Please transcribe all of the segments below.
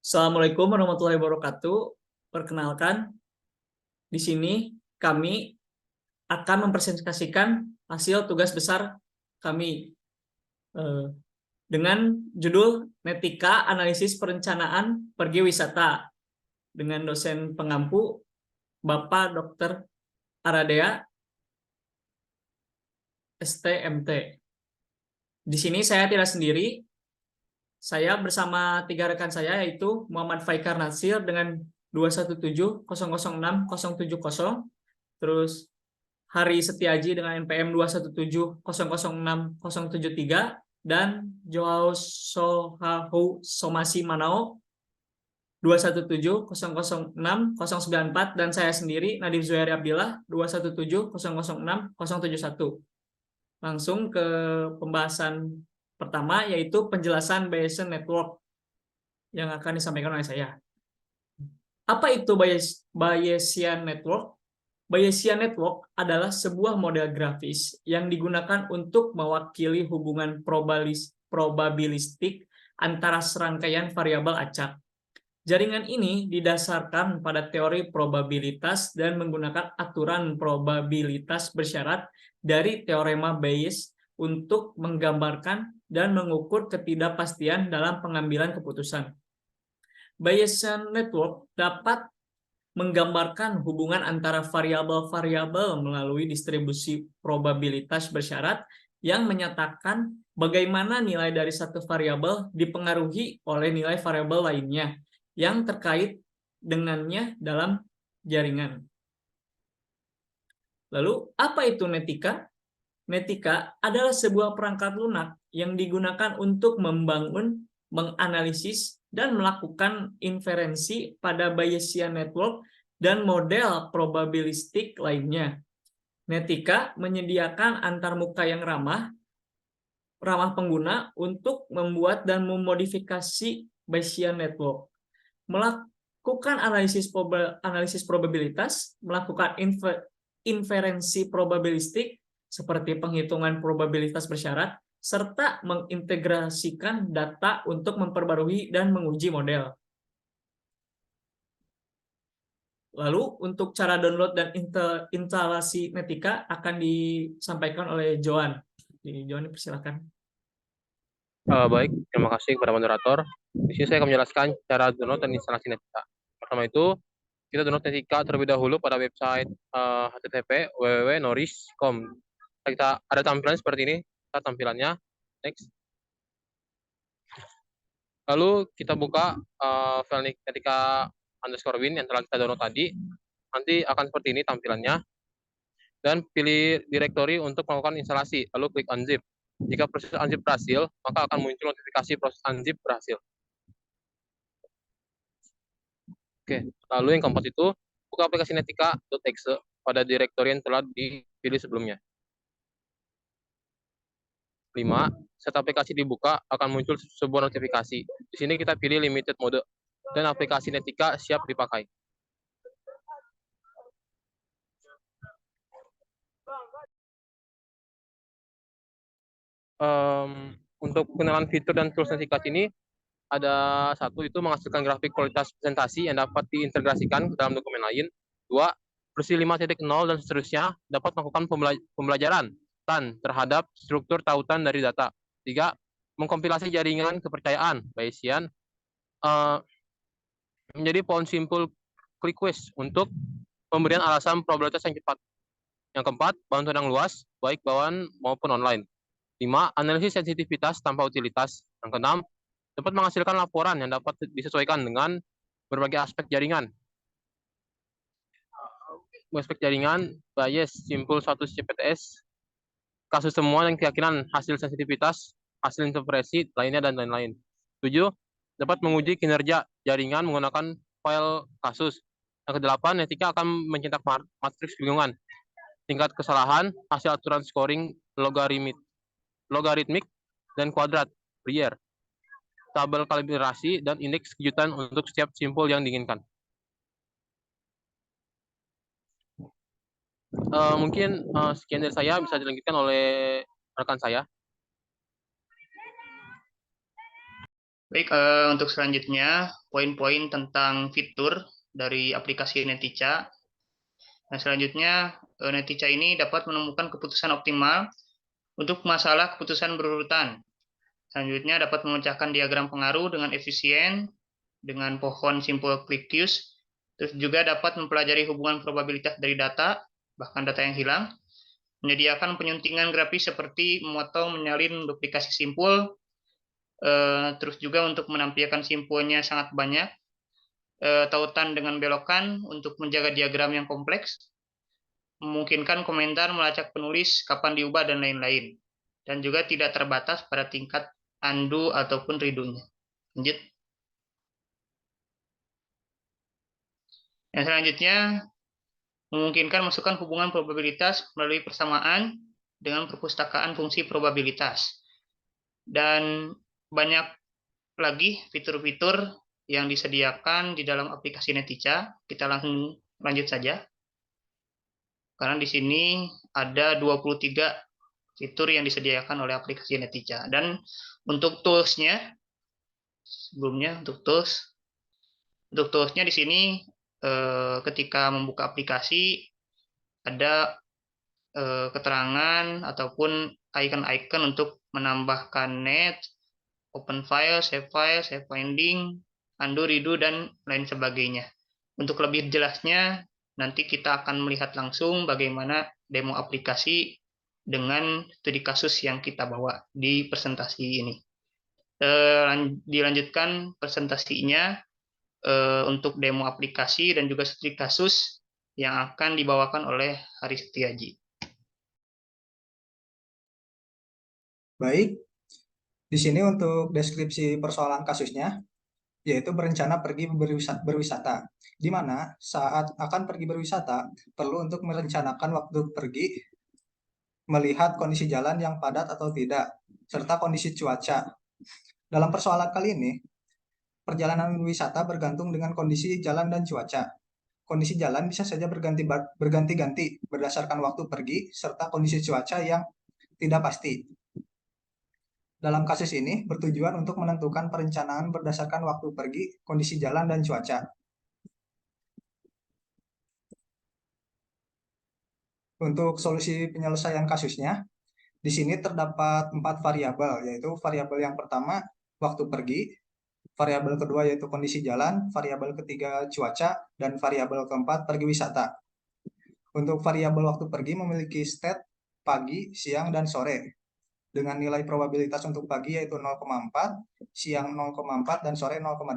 Assalamualaikum warahmatullahi wabarakatuh. Perkenalkan, di sini kami akan mempresentasikan hasil tugas besar kami eh, dengan judul Netika Analisis Perencanaan Pergi Wisata dengan dosen pengampu Bapak Dr. Aradea STMT. Di sini saya tidak sendiri, saya bersama tiga rekan saya yaitu Muhammad Faikar Nasir dengan 217006070, terus Hari Setiaji dengan NPM 217006073, dan Joao Sohahu Somasi Manao 217006094, dan saya sendiri Nadif Zuhairi Abdillah 217006071. Langsung ke pembahasan pertama, yaitu penjelasan Bayesian Network yang akan disampaikan oleh saya. Apa itu Bayesian Network? Bayesian Network adalah sebuah model grafis yang digunakan untuk mewakili hubungan probabilistik antara serangkaian variabel acak. Jaringan ini didasarkan pada teori probabilitas dan menggunakan aturan probabilitas bersyarat dari teorema Bayes untuk menggambarkan dan mengukur ketidakpastian dalam pengambilan keputusan. Bayesian Network dapat menggambarkan hubungan antara variabel-variabel melalui distribusi probabilitas bersyarat yang menyatakan bagaimana nilai dari satu variabel dipengaruhi oleh nilai variabel lainnya yang terkait dengannya dalam jaringan. Lalu, apa itu netika? Netika adalah sebuah perangkat lunak yang digunakan untuk membangun, menganalisis, dan melakukan inferensi pada Bayesian Network dan model probabilistik lainnya. Netika menyediakan antarmuka yang ramah pengguna untuk membuat dan memodifikasi Bayesian Network, melakukan analisis probabilitas, melakukan inferensi probabilistik seperti penghitungan probabilitas bersyarat, serta mengintegrasikan data untuk memperbarui dan menguji model. Lalu untuk cara download dan instalasi Netika akan disampaikan oleh Joan. Jadi Joan, dipersilakan. Baik, terima kasih kepada moderator. Di sini saya akan menjelaskan cara download dan instalasi Netika. Pertama itu, kita download Netika terlebih dahulu pada website http www.noris.com. Kita ada tampilan seperti ini, kita tampilannya. Next. Lalu kita buka file Netika_win yang telah kita download tadi. Nanti akan seperti ini tampilannya. Dan pilih directory untuk melakukan instalasi, lalu klik unzip. Jika proses unzip berhasil, maka akan muncul notifikasi proses unzip berhasil. Oke, lalu yang keempat itu, buka aplikasi netika.exe pada directory yang telah dipilih sebelumnya. 5. Saat aplikasi dibuka, akan muncul sebuah notifikasi. Di sini kita pilih limited mode, dan aplikasi Netika siap dipakai. Untuk pengenalan fitur dan tools Netika ini, ada satu, itu menghasilkan grafik kualitas presentasi yang dapat diintegrasikan ke dalam dokumen lain. 2. Versi 5.0 dan seterusnya dapat melakukan pembelajaran terhadap struktur tautan dari data. 3. Mengkompilasi jaringan kepercayaan Bayesian menjadi pound simple request untuk pemberian alasan probabilitas yang cepat. Yang keempat, bantuan yang luas, baik bawaan maupun online. 5. Analisis sensitivitas tanpa utilitas. Yang keenam, dapat menghasilkan laporan yang dapat disesuaikan dengan berbagai aspek jaringan. Aspek jaringan, Bayes, simpul suatu CPTS, kasus temuan yang keyakinan, hasil sensitivitas, hasil interpretasi lainnya, dan lain-lain. 7. Dapat menguji kinerja jaringan menggunakan file kasus. Yang kedelapan, Netika akan mencetak matriks bingungan, tingkat kesalahan, hasil aturan scoring logaritmik dan kuadrat Brier, tabel kalibrasi, dan indeks kejutan untuk setiap simpul yang diinginkan. Mungkin sekian dari saya, bisa dilanjutkan oleh rekan saya. Baik, untuk selanjutnya, poin-poin tentang fitur dari aplikasi Netica. Nah, selanjutnya, Netica ini dapat menemukan keputusan optimal untuk masalah keputusan berurutan. Selanjutnya, dapat memecahkan diagram pengaruh dengan efisien, dengan pohon simple click-use, terus juga dapat mempelajari hubungan probabilitas dari data, bahkan data yang hilang, menyediakan penyuntingan grafis seperti memotong, menyalin, duplikasi simpul, terus juga untuk menampilkan simpulnya sangat banyak, tautan dengan belokan untuk menjaga diagram yang kompleks, memungkinkan komentar melacak penulis, kapan diubah, dan lain-lain. Dan juga tidak terbatas pada tingkat undo ataupun redo-nya. Lanjut. Yang selanjutnya, memungkinkan masukkan hubungan probabilitas melalui persamaan dengan perpustakaan fungsi probabilitas. Dan banyak lagi fitur-fitur yang disediakan di dalam aplikasi Netica. Kita langsung lanjut saja. Karena di sini ada 23 fitur yang disediakan oleh aplikasi Netica. Dan untuk tools-nya, sebelumnya untuk tools-nya di sini ketika membuka aplikasi ada keterangan ataupun icon-icon untuk menambahkan net, open file, save finding, undo, redo, dan lain sebagainya. Untuk lebih jelasnya, nanti kita akan melihat langsung bagaimana demo aplikasi dengan studi kasus yang kita bawa di presentasi ini. Dilanjutkan presentasinya untuk demo aplikasi dan juga studi kasus yang akan dibawakan oleh Haris Setiaji. Baik, di sini untuk deskripsi persoalan kasusnya, yaitu berencana pergi berwisata, di mana saat akan pergi berwisata, perlu untuk merencanakan waktu pergi, melihat kondisi jalan yang padat atau tidak, serta kondisi cuaca. Dalam persoalan kali ini, perjalanan wisata bergantung dengan kondisi jalan dan cuaca. Kondisi jalan bisa saja berganti-ganti berdasarkan waktu pergi, serta kondisi cuaca yang tidak pasti. Dalam kasus ini, bertujuan untuk menentukan perencanaan berdasarkan waktu pergi, kondisi jalan, dan cuaca. Untuk solusi penyelesaian kasusnya, di sini terdapat 4 variabel, yaitu variabel yang pertama, waktu pergi, variabel kedua yaitu kondisi jalan, variabel ketiga cuaca, dan variabel keempat pergi wisata. Untuk variabel waktu pergi memiliki state pagi, siang, dan sore, dengan nilai probabilitas untuk pagi yaitu 0,4, siang 0,4, dan sore 0,2.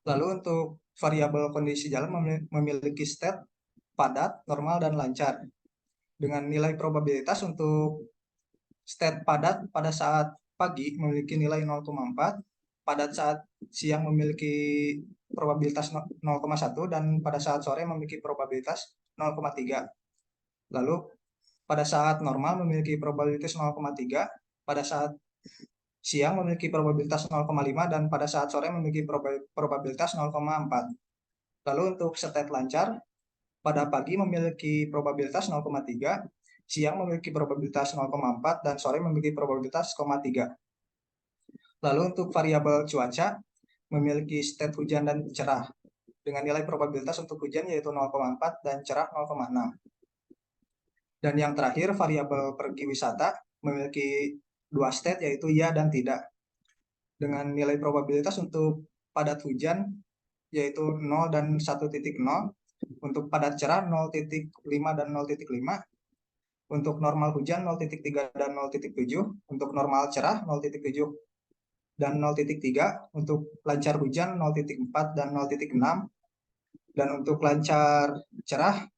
Lalu untuk variabel kondisi jalan memiliki state padat, normal, dan lancar. Dengan nilai probabilitas untuk state padat pada saat pagi memiliki nilai 0,4, padat saat siang memiliki probabilitas 0,1, dan pada saat sore memiliki probabilitas 0,3. Lalu pada saat normal memiliki probabilitas 0,3, pada saat siang memiliki probabilitas 0,5, dan pada saat sore memiliki probabilitas 0,4. Lalu untuk state lancar, pada pagi memiliki probabilitas 0,3, siang memiliki probabilitas 0,4, dan sore memiliki probabilitas 0,3. Lalu untuk variabel cuaca, memiliki state hujan dan cerah, dengan nilai probabilitas untuk hujan yaitu 0,4 dan cerah 0,6. Dan yang terakhir, variabel pergi wisata memiliki 2 state yaitu ya dan tidak, dengan nilai probabilitas untuk padat hujan yaitu 0 dan 1,0, untuk padat cerah 0,5 dan 0,5, untuk normal hujan 0,3 dan 0,7, untuk normal cerah 0,7 dan 0,3, untuk lancar hujan 0,4 dan 0,6, dan untuk lancar cerah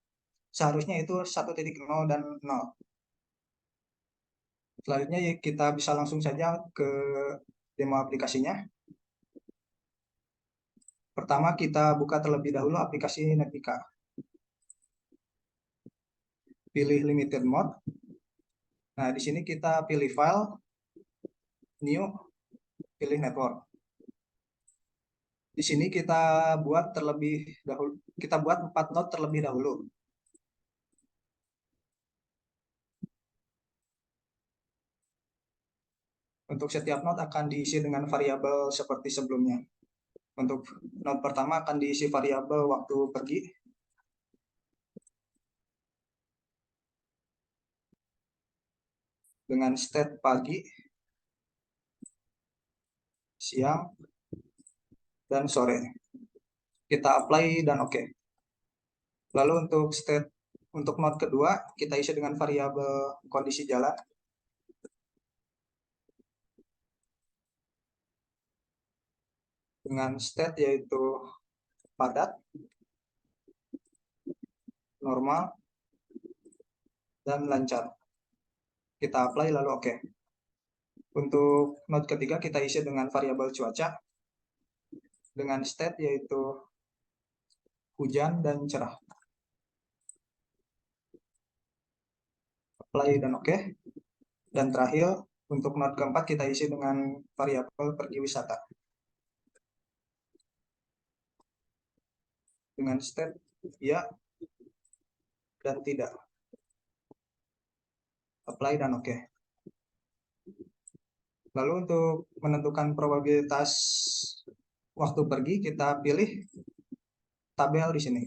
seharusnya itu 1,0 dan 0. Selanjutnya kita bisa langsung saja ke demo aplikasinya. Pertama kita buka terlebih dahulu aplikasi Netica. Pilih limited mode. Nah, di sini kita pilih file, new, pilih network. Di sini kita buat 4 node terlebih dahulu. Untuk setiap node akan diisi dengan variabel seperti sebelumnya. Untuk node pertama akan diisi variabel waktu pergi. Dengan state pagi, siang, dan sore. Kita apply dan oke. Lalu untuk node kedua, kita isi dengan variabel kondisi jalan. Dengan state yaitu padat, normal, dan lancar. Kita apply lalu oke. Untuk node ketiga kita isi dengan variabel cuaca. Dengan state yaitu hujan dan cerah. Apply dan oke. Dan terakhir, untuk node keempat kita isi dengan variabel pergi wisata. Dengan state ya dan tidak. Apply dan oke. Lalu untuk menentukan probabilitas waktu pergi, kita pilih tabel di sini.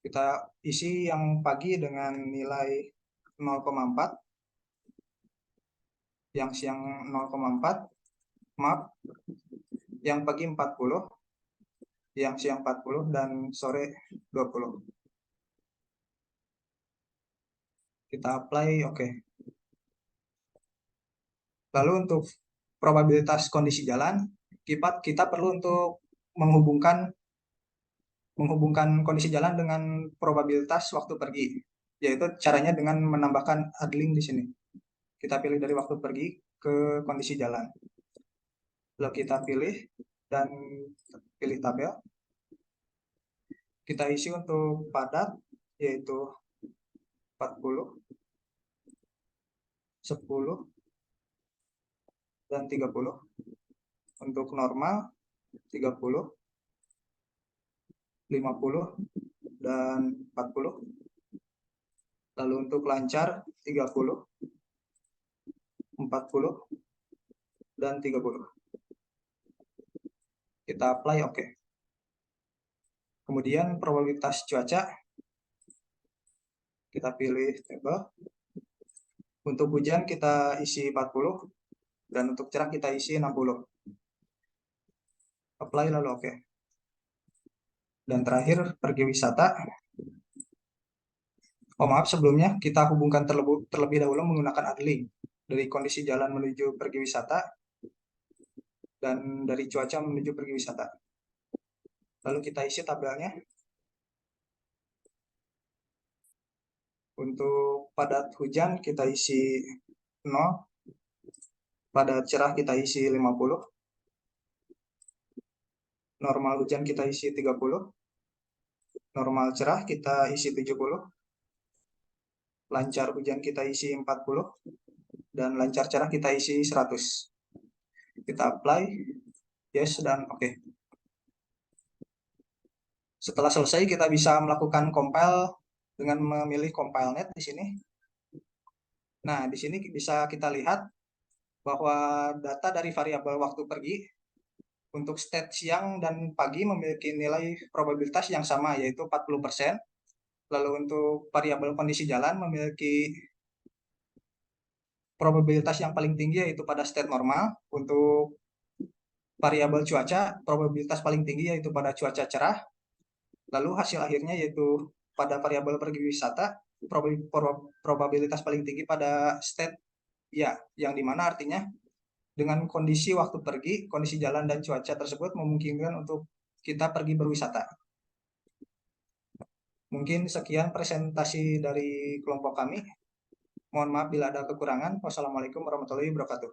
Kita isi yang pagi dengan nilai 0,4, yang siang 0,4, maaf, yang pagi 40, yang siang 40, dan sore 20. Kita apply, oke. Lalu untuk probabilitas kondisi jalan, kita perlu untuk menghubungkan kondisi jalan dengan probabilitas waktu pergi, yaitu caranya dengan menambahkan adding di sini. Kita pilih dari waktu pergi ke kondisi jalan. Lalu kita pilih dan pilih tabel. Kita isi untuk padat, yaitu 40, 10, dan 30. Untuk normal, 30, 50, dan 40. Lalu untuk lancar, 30, 40, dan 30. Kita apply, oke. Kemudian probabilitas cuaca, kita pilih tabel. Untuk hujan kita isi 40, dan untuk cerah kita isi 60. Apply lalu oke. Dan terakhir pergi wisata. Oh maaf, sebelumnya kita hubungkan terlebih dahulu menggunakan adding dari kondisi jalan menuju pergi wisata dan dari cuaca menuju pergi wisata. Lalu kita isi tabelnya. Untuk padat hujan kita isi 0, padat cerah kita isi 50, normal hujan kita isi 30, normal cerah kita isi 70, lancar hujan kita isi 40, dan lancar cerah kita isi 100. Kita apply, yes, dan oke. Setelah selesai kita bisa melakukan compile dengan memilih compile net di sini. Nah, di sini bisa kita lihat bahwa data dari variabel waktu pergi untuk state siang dan pagi memiliki nilai probabilitas yang sama, yaitu 40%. Lalu untuk variabel kondisi jalan memiliki probabilitas yang paling tinggi yaitu pada state normal. Untuk variabel cuaca, probabilitas paling tinggi yaitu pada cuaca cerah. Lalu hasil akhirnya yaitu pada variabel pergi wisata, probabilitas paling tinggi pada state ya, yang dimana artinya dengan kondisi waktu pergi, kondisi jalan dan cuaca tersebut memungkinkan untuk kita pergi berwisata. Mungkin sekian presentasi dari kelompok kami. Mohon maaf bila ada kekurangan. Wassalamualaikum warahmatullahi wabarakatuh.